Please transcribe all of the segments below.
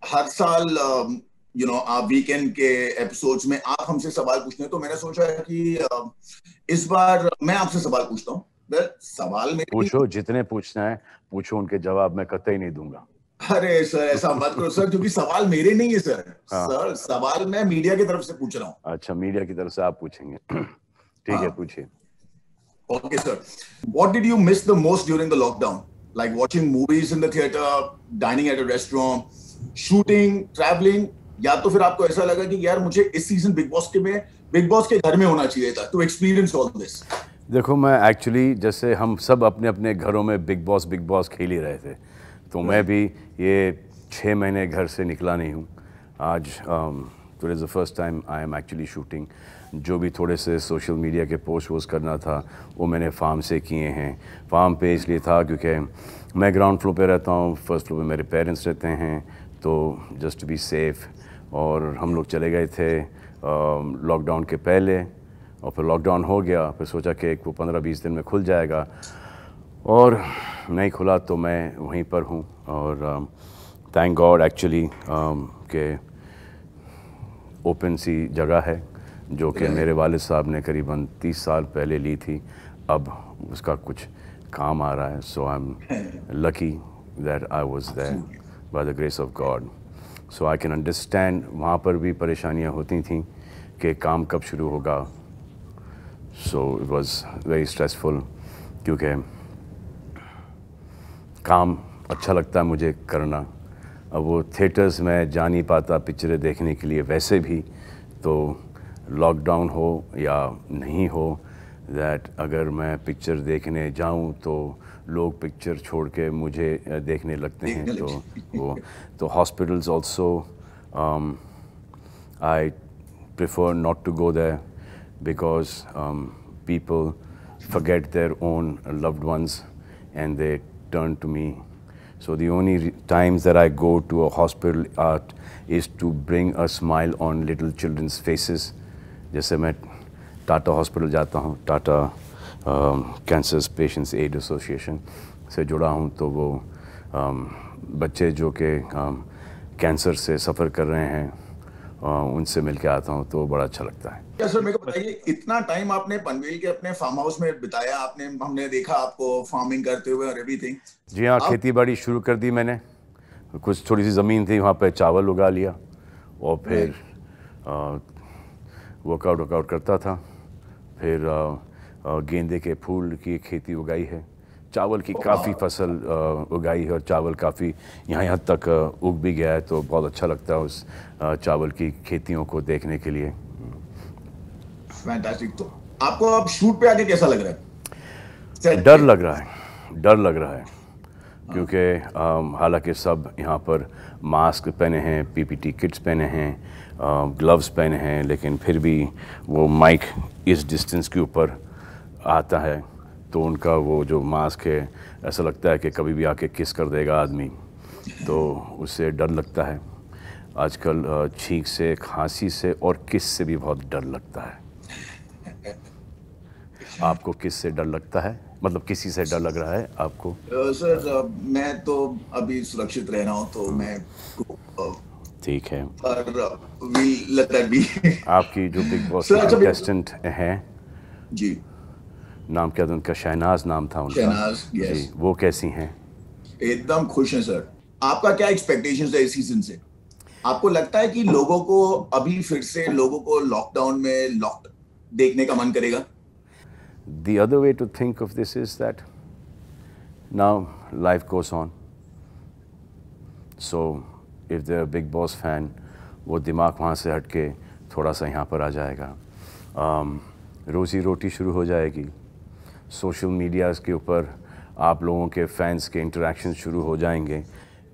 हर साल आप वीकेंड के एपिसोड्स में आप हमसे सवाल पूछते हैं, तो मैंने सोचा है कि इस बार मैं आपसे सवाल पूछता हूँ। वेल, सवाल मेरे पूछो, जितने पूछना है पूछो, उनके जवाब मैं कतई नहीं दूंगा। अरे सर, ऐसा मत करो सर, क्योंकि सवाल मेरे नहीं है सर। हाँ। सर, सवाल मैं मीडिया की तरफ से पूछ रहा हूँ। अच्छा, मीडिया की तरफ से आप पूछेंगे। ठीक है, हाँ। पूछिए। Okay sir, what did you miss the most during the lockdown? Like watching movies in the theatre, dining at a restaurant, shooting, travelling, या तो फिर आपको ऐसा लगा कि यार मुझे इस सीजन बिग बॉस के घर में होना चाहिए था टू एक्सपीरियंस ऑल दिस? देखो, मैं एक्चुअली, जैसे हम सब अपने अपने घरों में बिग बॉस खेल ही रहे थे, तो मैं भी ये 6 महीने घर से निकला नहीं हूँ। आज today is the first time I am actually shooting. जो भी थोड़े से सोशल मीडिया के पोस्ट वोस्ट करना था वो मैंने फार्म से किए हैं। फार्म पे इसलिए था क्योंकि मैं ग्राउंड फ्लोर पे रहता हूँ, फर्स्ट फ्लोर पे मेरे पेरेंट्स रहते हैं, तो जस्ट टू बी सेफ़। और हम लोग चले गए थे लॉकडाउन के पहले, और फिर लॉकडाउन हो गया, फिर सोचा कि वो 15-20 दिन में खुल जाएगा, और नहीं खुला तो मैं वहीं पर हूँ। और थैंक गॉड एक्चुअली कि ओपन सी जगह है जो कि मेरे वालिद साहब ने करीबन 30 साल पहले ली थी, अब उसका कुछ काम आ रहा है। So I am lucky that I was there by the grace of God. So I can understand, वहाँ पर भी परेशानियाँ होती थी कि काम कब शुरू होगा। So it was very stressful, क्योंकि काम अच्छा लगता है मुझे करना। अब वो थिएटर्स में जा नहीं पाता पिक्चरें देखने के लिए वैसे भी, तो लॉकडाउन हो या नहीं हो, दैट अगर मैं पिक्चर देखने जाऊं तो लोग पिक्चर छोड़ के मुझे देखने लगते हैं। तो hospitals also I prefer not to go there because people forget their own loved ones and they turn to me. So the only times that I go to a hospital is to bring a smile on little children's faces. जैसे मैं Tata hospital जाता हूँ, Tata cancer patients aid association से जुड़ा हूँ, तो वो बच्चे जो कि कैंसर से सफ़र कर रहे हैं उनसे मिल के आता हूँ, तो बड़ा अच्छा लगता है। क्या सर, मेरे को बताइए, इतना टाइम आपने पनवेल के अपने फार्म हाउस में बिताया, हमने देखा आपको फार्मिंग करते हुए और एवरीथिंग। जी हाँ, खेती बाड़ी शुरू कर दी मैंने। कुछ थोड़ी सी ज़मीन थी, वहाँ पे चावल उगा लिया, और फिर वर्कआउट करता था। फिर गेंदे के फूल की खेती उगाई है, चावल की काफ़ी फसल उगाई है, और चावल काफ़ी यहाँ तक उग भी गया है, तो बहुत अच्छा लगता है उस चावल की खेतियों को देखने के लिए। फैंटास्टिक। तो आपको अब शूट पे आके कैसा लग रहा है? डर लग रहा है, क्योंकि हालांकि सब यहाँ पर मास्क पहने हैं, पीपीटी किट्स पहने हैं, ग्लव्स पहने हैं, लेकिन फिर भी वो माइक इस डिस्टेंस के ऊपर आता है, तो उनका वो जो मास्क है ऐसा लगता है कि कभी भी आके किस कर देगा आदमी, तो उससे डर लगता है। आजकल छींक से, खांसी से और किस से भी बहुत डर लगता है। आपको किस से डर लगता है? मतलब किसी से डर लग रहा है आपको? सर, मैं तो अभी सुरक्षित रह रहा हूँ, तो मैं ठीक है। आपकी जो बिग बॉस की कंटेस्टेंट हैं जी, नाम क्या था उनका? शहनाज नाम था उनका। शहनाज, जी, वो कैसी हैं? एकदम खुश हैं सर। आपका क्या एक्सपेक्टेशंस है इस सीजन से? आपको लगता है कि लोगों को अभी फिर से लॉकडाउन में लॉक्ड देखने का मन करेगा? The other way to think of this is that now life goes on. So if they're a Big Boss fan, वो दिमाग वहाँ से हट के थोड़ा सा यहाँ पर आ जाएगा। रोज़ी रोटी शुरू हो जाएगी। सोशल मीडियाज़ के ऊपर आप लोगों के फैंस के इंटरेक्शन शुरू हो जाएंगे।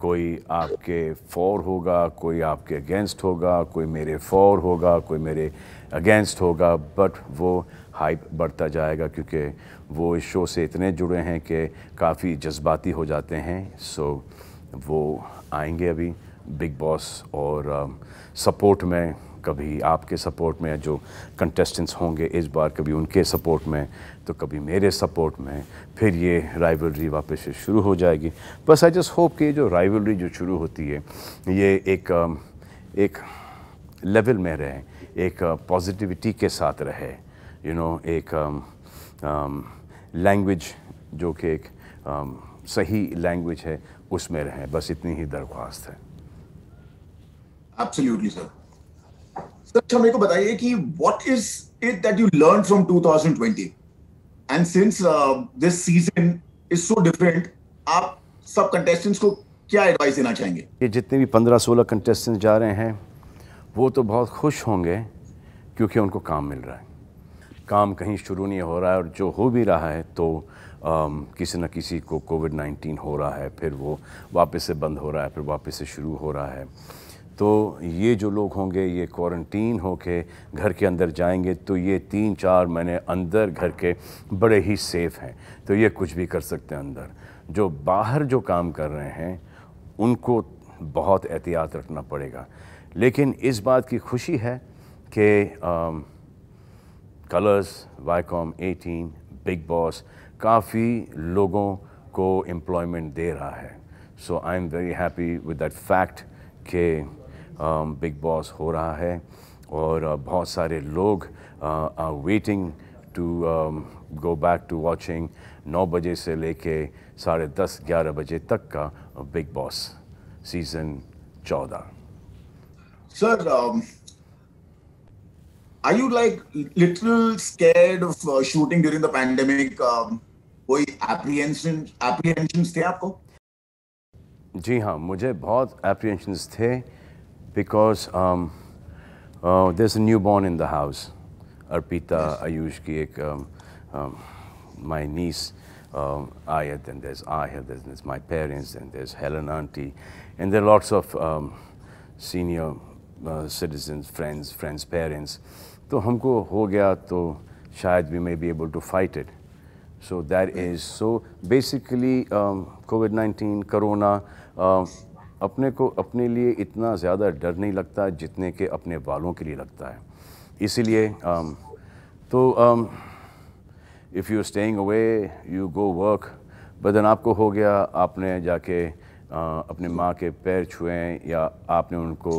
कोई आपके फॉर होगा, कोई आपके अगेंस्ट होगा, कोई मेरे फॉर होगा, कोई मेरे अगेंस्ट होगा, बट वो हाइप बढ़ता जाएगा, क्योंकि वो इस शो से इतने जुड़े हैं कि काफ़ी जज्बाती हो जाते हैं। सो वो आएंगे अभी बिग बॉस, और सपोर्ट में कभी आपके सपोर्ट में, जो कंटेस्टेंट्स होंगे इस बार कभी उनके सपोर्ट में, तो कभी मेरे सपोर्ट में, फिर ये राइवलरी वापस से शुरू हो जाएगी। बस आई जस्ट होप कि ये जो राइवलरी जो शुरू होती है ये एक लेवल में रहे, एक पॉजिटिविटी के साथ रहे, एक लैंग्वेज जो कि एक सही लैंग्वेज है उसमें रहे, बस इतनी ही दरख्वास्त है। Absolutely sir. सर अच्छा मेरे को बताइए कि what is it that you learn from 2020 and since this season is so different, आप सब कंटेस्टेंट्स को क्या एडवाइस देना चाहेंगे? ये जितने भी 15-16 कंटेस्टेंट्स जा रहे हैं वो तो बहुत खुश होंगे क्योंकि उनको काम मिल रहा है। काम कहीं शुरू नहीं हो रहा है, और जो हो भी रहा है तो किसी न किसी को कोविड-19 हो रहा है, फिर वो वापस से बंद हो रहा है, फिर वापस से शुरू हो रहा है। तो ये जो लोग होंगे ये क्वारंटीन होके घर के अंदर जाएंगे, तो ये 3-4 महीने अंदर घर के बड़े ही सेफ़ हैं, तो ये कुछ भी कर सकते हैं अंदर। जो बाहर जो काम कर रहे हैं उनको बहुत एहतियात रखना पड़ेगा। लेकिन इस बात की खुशी है कि कलर्स, वाईकॉम 18, बिग बॉस काफ़ी लोगों को एम्प्लॉयमेंट दे रहा है। So I am very happy with that fact कि बिग बॉस हो रहा है, और बहुत सारे लोग are waiting to go back to watching 9 बजे से लेके 10:30-11 बजे तक का Bigg Boss season 14। Sir, are you like little scared of shooting during the pandemic? कोई apprehensions थे आपको? जी हाँ, मुझे बहुत apprehensions थे because there's a newborn in the house. Arpita, Ayush की एक my niece Ayat, and there's Ayat, there's my parents, and there's Helen auntie, and there are lots of senior citizens, friends, parents. तो हमको हो गया तो शायद we may be able to fight it. So that is, so basically COVID-19, corona अपने को अपने लिए इतना ज़्यादा डर नहीं लगता जितने के अपने वालों के लिए लगता है। इसीलिए तो if you're staying away, you go work, but then आपको हो गया, आपने जाके अपने माँ के पैर छुए या आपने उनको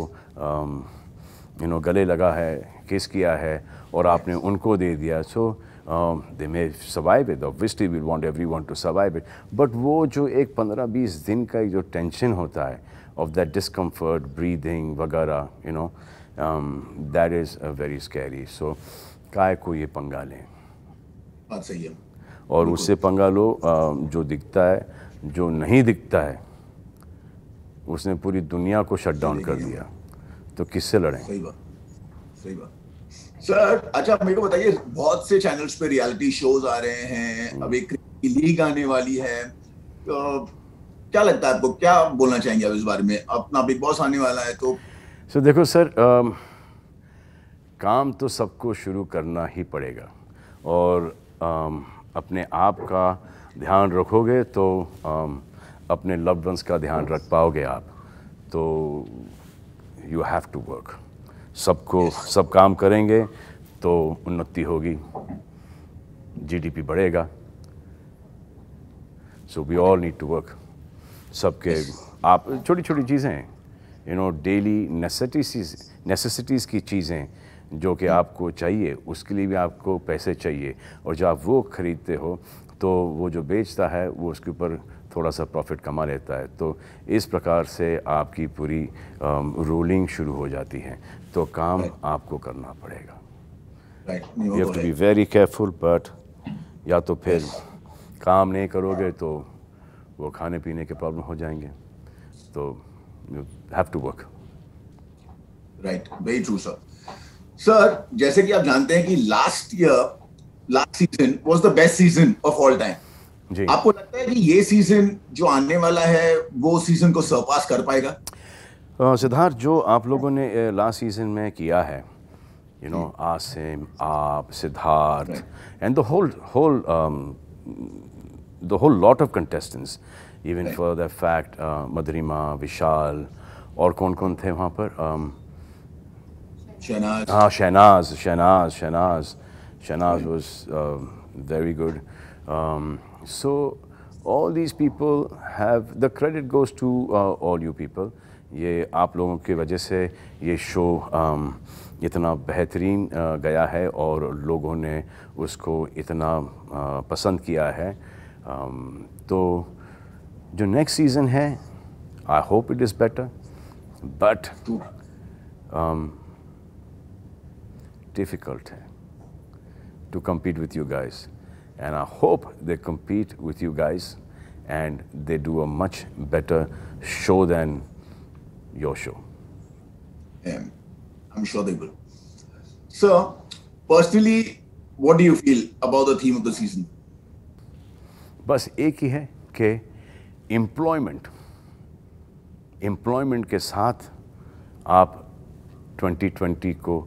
गले लगा है, किस किया है और आपने उनको दे दिया, so they may survive it. Obviously we want everyone to survive it, but वो जो एक 15-20 दिन का जो टेंशन होता है of that discomfort, breathing वगैरह, that is very scary. So काय को ये पंगा लें, बात सही है। और उससे पंगा लो जो दिखता है, जो नहीं दिखता है उसने पूरी दुनिया को शट डाउन कर दिया, तो किससे लड़ें? सही बात, सही बात। सर अच्छा मेरे को बताइए, बहुत से चैनल्स पे रियलिटी शोज आ रहे हैं, अब एक लीग आने वाली है, तो क्या लगता है आपको, क्या बोलना चाहेंगे आप इस बारे में? अपना बिग बॉस आने वाला है तो देखो सर, काम तो सबको शुरू करना ही पड़ेगा, और अपने आप का ध्यान रखोगे तो अपने लव्ड वंस का ध्यान रख पाओगे आप, तो यू हैव टू वर्क। सब काम करेंगे तो उन्नति होगी, जीडीपी बढ़ेगा, so we all need to work. सबके आप छोटी छोटी चीज़ें डेली नेसेसिटीज़ की चीज़ें जो कि आपको चाहिए, उसके लिए भी आपको पैसे चाहिए, और जब आप वो ख़रीदते हो तो वो जो बेचता है वो उसके ऊपर थोड़ा सा प्रॉफिट कमा लेता है, तो इस प्रकार से आपकी पूरी रूलिंग शुरू हो जाती है, तो काम आपको करना पड़ेगा। You have to be very careful, but या तो फिर काम नहीं करोगे तो वो खाने पीने के प्रॉब्लम हो जाएंगे, तो you have to work. Right, very true sir. Sir जैसे कि आप जानते हैं कि last season was the best season of all time, आपको लगता है कि ये सीजन जो आने वाला है वो सीजन को सरपास कर पाएगा? सिद्धार्थ, जो आप लोगों ने लास्ट सीजन में किया है, आसिम, आप, Siddharth, and the whole lot of contestants, even for the fact Madhurima, Vishal, और कौन कौन थे वहाँ पर, Shahnaz. Shahnaz was very good. So all these people have, the credit goes to all you people. ये आप लोगों की वजह से ये शो इतना बेहतरीन गया है और लोगों ने उसको इतना पसंद किया है. तो जो नेक्स्ट सीज़न है, I hope it is better, but difficult to compete with you guys, and I hope they compete with you guys and they do a much better show than your show. Yeah, I'm sure they will. So, personally, what do you feel about the theme of the season? बस एक ही है कि employment के साथ आप 2020 को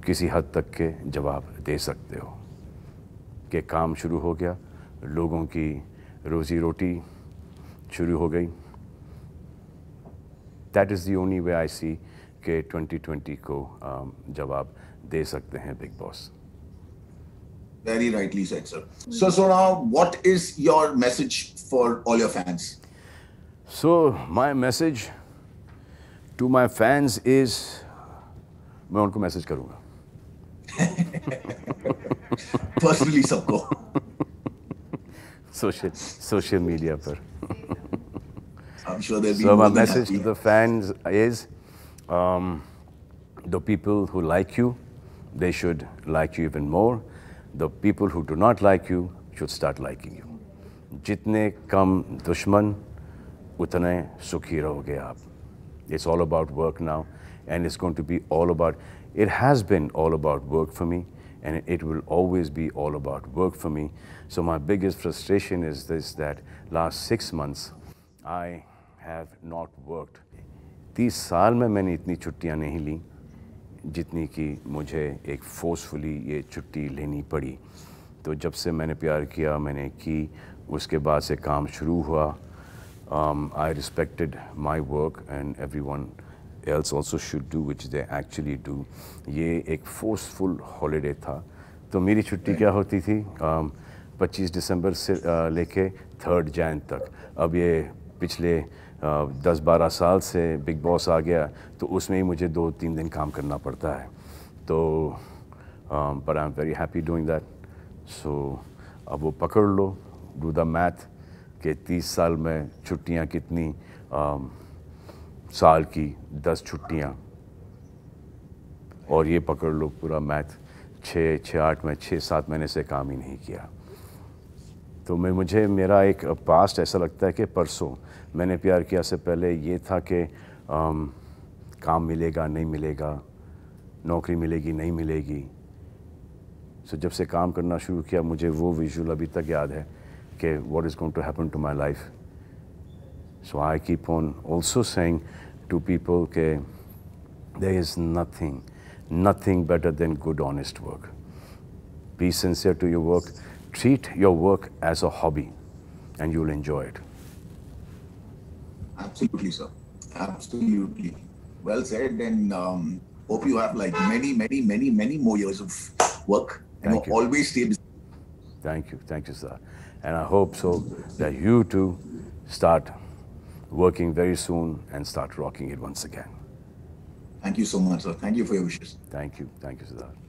किसी हद तक के जवाब दे सकते हो कि काम शुरू हो गया, लोगों की रोज़ी रोटी शुरू हो गई. That is the only way I see कि 2020 को जवाब दे सकते हैं Bigg Boss. Very rightly said, sir. So now, what is your message for all your fans? So my message to my fans is, मैं उनको मैसेज करूँगा Personally, सबको. सोशल मीडिया पर. I'm sure they'll be So more my than message happy. to the fans is, the people who like you, they should like you even more. The people who do not like you should start liking you. जितने कम दुश्मन, उतने सुखी रहोगे आप. It's all about work now, and it's going to be all about, it has been all about work for me, and it will always be all about work for me. So my biggest frustration is this, that last 6 months, I have not worked. 30 साल में मैंने इतनी छुट्टियां नहीं ली जितनी कि मुझे एक फोर्सफुली ये छुट्टी लेनी पड़ी. तो जब से मैंने प्यार किया, मैंने की, उसके बाद से काम शुरू हुआ. I respected my work and everyone else also should do, which they actually do. ये एक फोर्सफुल हॉलीडे था. तो मेरी छुट्टी क्या होती थी, 25 दिसंबर से लेके 3 जैन तक. अब ये पिछले 10-12 साल से बिग बॉस आ गया, तो उसमें ही मुझे 2-3 दिन काम करना पड़ता है. तो but I'm very happy doing that. So अब वो पकड़ लो, do the math कि 30 साल में छुट्टियां कितनी, साल की 10 छुट्टियां, और ये पकड़ लो पूरा मैथ, 6-8 में 6-7 महीने से काम ही नहीं किया. तो मुझे मेरा एक पास्ट ऐसा लगता है कि परसों मैंने प्यार किया से पहले ये था कि काम मिलेगा नहीं मिलेगा, नौकरी मिलेगी नहीं मिलेगी. सो जब से काम करना शुरू किया, मुझे वो विजुअल अभी तक याद है कि what is going to happen to my life. So I keep on also saying to people that there is nothing better than good, honest work. Be sincere to your work. Treat your work as a hobby, and you'll enjoy it. Absolutely, sir. Absolutely. Well said. And hope you have like many more years of work. Thank you. Always stay busy. Thank you, sir. And I hope so that you too start working very soon and start rocking it once again. Thank you so much, sir. Thank you for your wishes. Thank you, Siddharth.